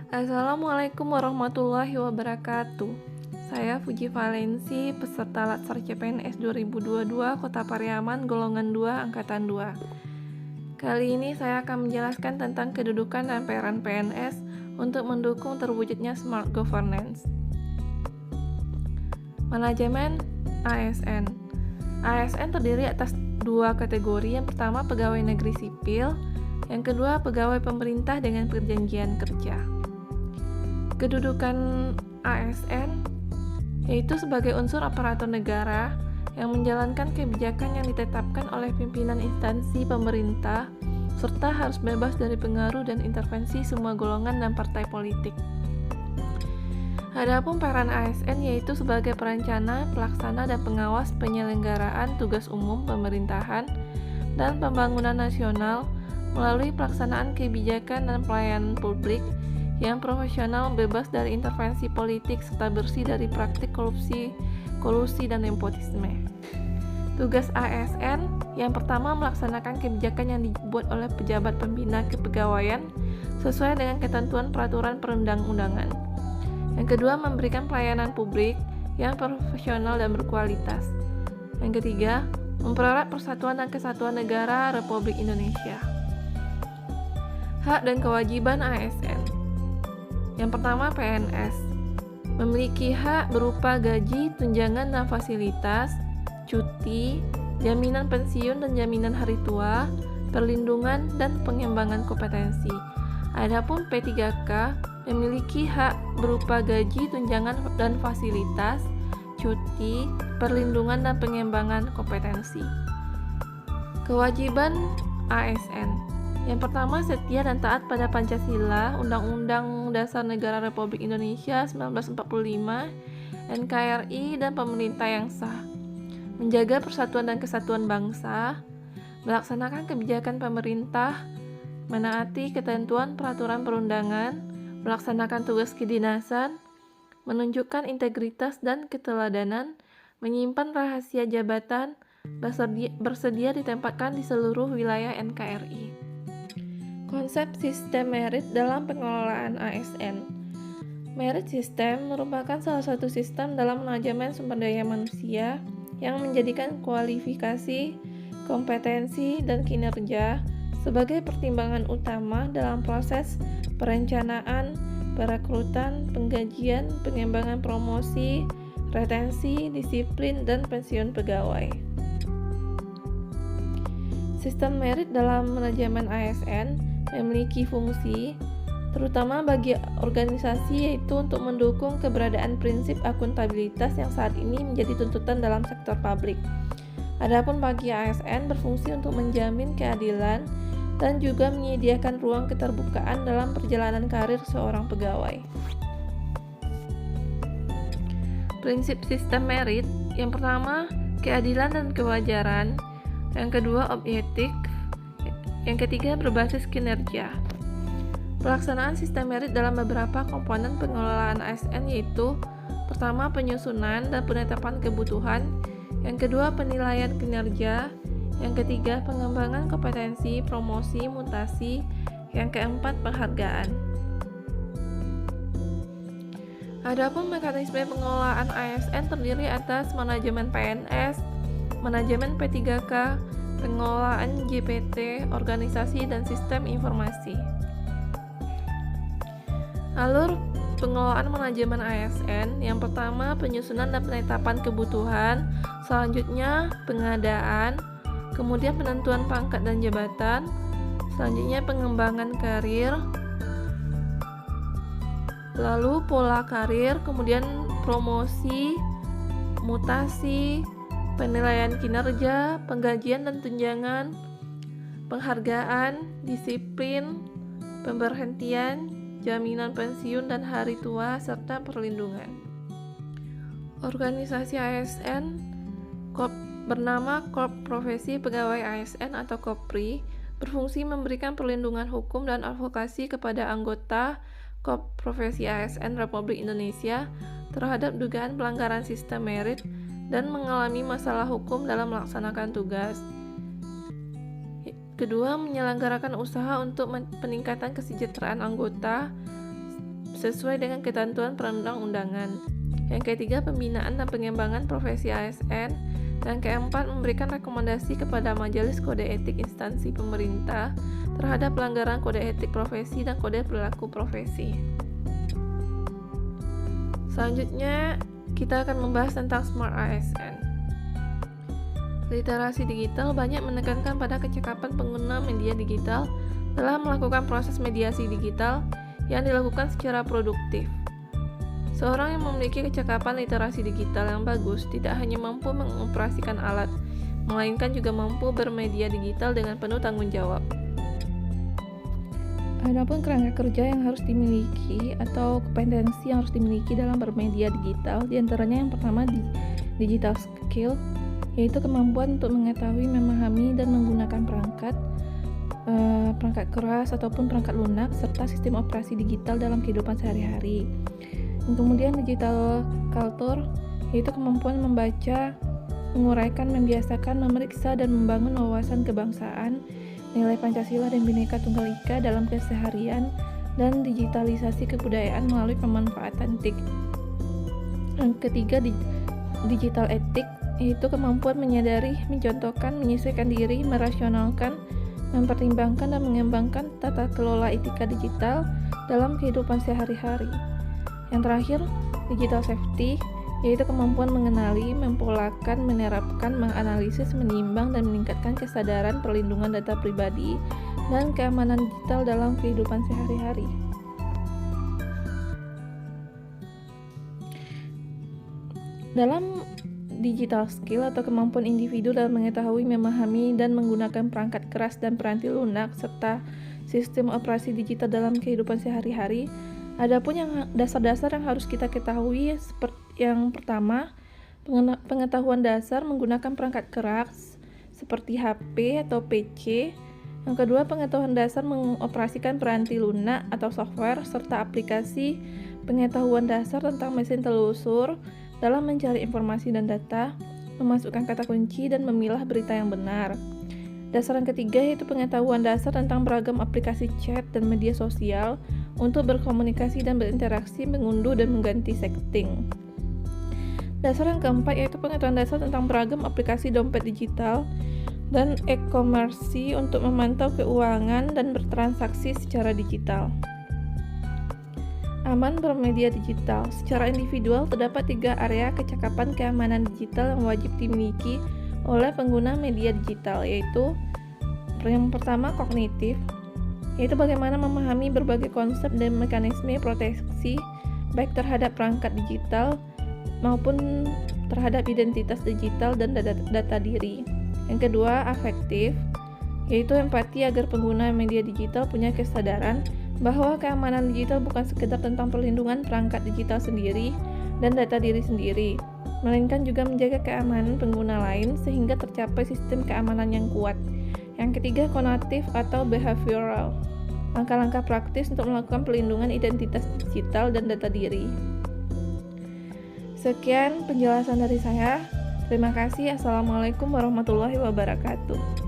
Assalamualaikum warahmatullahi wabarakatuh. Saya Fuji Valensi, peserta Latsar CPNS 2022 Kota Pariaman golongan 2 angkatan 2. Kali ini saya akan menjelaskan tentang kedudukan dan peran PNS untuk mendukung terwujudnya smart governance. Manajemen ASN. ASN terdiri atas dua kategori. Yang pertama pegawai negeri sipil, yang kedua pegawai pemerintah dengan perjanjian kerja. Kedudukan ASN yaitu sebagai unsur aparatur negara yang menjalankan kebijakan yang ditetapkan oleh pimpinan instansi pemerintah serta harus bebas dari pengaruh dan intervensi semua golongan dan partai politik. Adapun peran ASN yaitu sebagai perencana, pelaksana, dan pengawas penyelenggaraan tugas umum pemerintahan dan pembangunan nasional melalui pelaksanaan kebijakan dan pelayanan publik yang profesional, bebas dari intervensi politik, serta bersih dari praktik kolusi dan nepotisme. Tugas ASN yang pertama melaksanakan kebijakan yang dibuat oleh pejabat pembina kepegawaian sesuai dengan ketentuan peraturan perundang-undangan. Yang kedua memberikan pelayanan publik yang profesional dan berkualitas. Yang ketiga mempererat persatuan dan kesatuan negara Republik Indonesia. Hak dan kewajiban ASN. Yang pertama PNS memiliki hak berupa gaji, tunjangan dan fasilitas, cuti, jaminan pensiun dan jaminan hari tua, perlindungan dan pengembangan kompetensi. Adapun P3K memiliki hak berupa gaji, tunjangan dan fasilitas, cuti, perlindungan dan pengembangan kompetensi. Kewajiban ASN. Yang pertama, setia dan taat pada Pancasila, Undang-Undang Dasar Negara Republik Indonesia 1945, NKRI, dan pemerintah yang sah. Menjaga persatuan dan kesatuan bangsa, melaksanakan kebijakan pemerintah, menaati ketentuan peraturan perundangan, melaksanakan tugas kedinasan, menunjukkan integritas dan keteladanan, menyimpan rahasia jabatan, bersedia ditempatkan di seluruh wilayah NKRI. Konsep sistem merit dalam pengelolaan ASN. Merit system merupakan salah satu sistem dalam manajemen sumber daya manusia yang menjadikan kualifikasi, kompetensi, dan kinerja sebagai pertimbangan utama dalam proses perencanaan, perekrutan, penggajian, pengembangan promosi, retensi, disiplin, dan pensiun pegawai. Sistem merit dalam manajemen ASN memiliki fungsi terutama bagi organisasi yaitu untuk mendukung keberadaan prinsip akuntabilitas yang saat ini menjadi tuntutan dalam sektor publik. Adapun bagi ASN berfungsi untuk menjamin keadilan dan juga menyediakan ruang keterbukaan dalam perjalanan karir seorang pegawai. Prinsip sistem merit yang pertama keadilan dan kewajaran, yang kedua objektif, yang ketiga berbasis kinerja. Pelaksanaan sistem merit dalam beberapa komponen pengelolaan ASN yaitu pertama penyusunan dan penetapan kebutuhan, yang kedua penilaian kinerja, yang ketiga pengembangan kompetensi, promosi, mutasi, yang keempat penghargaan. Adapun mekanisme pengelolaan ASN terdiri atas manajemen PNS, manajemen P3K, pengelolaan JPT, organisasi dan sistem informasi. Alur pengelolaan manajemen ASN yang pertama penyusunan dan penetapan kebutuhan, selanjutnya pengadaan, kemudian penentuan pangkat dan jabatan, selanjutnya pengembangan karir, lalu pola karir, kemudian promosi, mutasi, penilaian kinerja, penggajian dan tunjangan, penghargaan, disiplin, pemberhentian, jaminan pensiun dan hari tua, serta perlindungan. Organisasi ASN bernama Korp Profesi Pegawai ASN atau KOPRI berfungsi memberikan perlindungan hukum dan advokasi kepada anggota Korp Profesi ASN Republik Indonesia terhadap dugaan pelanggaran sistem merit dan mengalami masalah hukum dalam melaksanakan tugas. Kedua, menyelenggarakan usaha untuk peningkatan kesejahteraan anggota sesuai dengan ketentuan perundang-undangan. Yang ketiga, pembinaan dan pengembangan profesi ASN. Yang keempat, memberikan rekomendasi kepada Majelis Kode Etik instansi pemerintah terhadap pelanggaran kode etik profesi dan kode perilaku profesi. Selanjutnya, kita akan membahas tentang Smart ASN. Literasi digital banyak menekankan pada kecakapan pengguna media digital dalam melakukan proses mediasi digital yang dilakukan secara produktif. Seorang yang memiliki kecakapan literasi digital yang bagus tidak hanya mampu mengoperasikan alat, melainkan juga mampu bermedia digital dengan penuh tanggung jawab. Adapun kerangka kerja yang harus dimiliki atau kompetensi yang harus dimiliki dalam bermedia digital, diantaranya yang pertama digital skill, yaitu kemampuan untuk mengetahui, memahami, dan menggunakan perangkat keras ataupun perangkat lunak serta sistem operasi digital dalam kehidupan sehari-hari. Kemudian digital culture, yaitu kemampuan membaca, menguraikan, membiasakan, memeriksa, dan membangun wawasan kebangsaan, nilai Pancasila dan Bhinneka Tunggal Ika dalam keseharian, dan digitalisasi kebudayaan melalui pemanfaatan TIK. Yang ketiga, digital etik, yaitu kemampuan menyadari, mencontohkan, menyesuaikan diri, merasionalkan, mempertimbangkan, dan mengembangkan tata kelola etika digital dalam kehidupan sehari-hari. Yang terakhir, digital safety, yaitu kemampuan mengenali, mempolakan, menerapkan, menganalisis, menimbang, dan meningkatkan kesadaran perlindungan data pribadi dan keamanan digital dalam kehidupan sehari-hari. Dalam digital skill atau kemampuan individu dalam mengetahui, memahami, dan menggunakan perangkat keras dan peranti lunak serta sistem operasi digital dalam kehidupan sehari-hari, adapun yang dasar-dasar yang harus kita ketahui seperti yang pertama, pengetahuan dasar menggunakan perangkat keras seperti HP atau PC. Yang kedua, pengetahuan dasar mengoperasikan peranti lunak atau software serta aplikasi, pengetahuan dasar tentang mesin telusur dalam mencari informasi dan data, memasukkan kata kunci, dan memilah berita yang benar. Dasar yang ketiga yaitu pengetahuan dasar tentang beragam aplikasi chat dan media sosial untuk berkomunikasi dan berinteraksi, mengunduh dan mengganti setting. Dasar yang keempat yaitu pengetahuan dasar tentang beragam aplikasi dompet digital dan e-commerce untuk memantau keuangan dan bertransaksi secara digital. Aman bermedia digital. Secara individual terdapat 3 area kecakapan keamanan digital yang wajib dimiliki oleh pengguna media digital, yaitu yang pertama kognitif, yaitu bagaimana memahami berbagai konsep dan mekanisme proteksi baik terhadap perangkat digital maupun terhadap identitas digital dan data diri. Yang kedua, afektif, yaitu empati agar pengguna media digital punya kesadaran bahwa keamanan digital bukan sekedar tentang perlindungan perangkat digital sendiri dan data diri sendiri, melainkan juga menjaga keamanan pengguna lain sehingga tercapai sistem keamanan yang kuat. Yang ketiga, konatif atau behavioral, langkah-langkah praktis untuk melakukan pelindungan identitas digital dan data diri. Sekian penjelasan dari saya. Terima kasih. Assalamualaikum warahmatullahi wabarakatuh.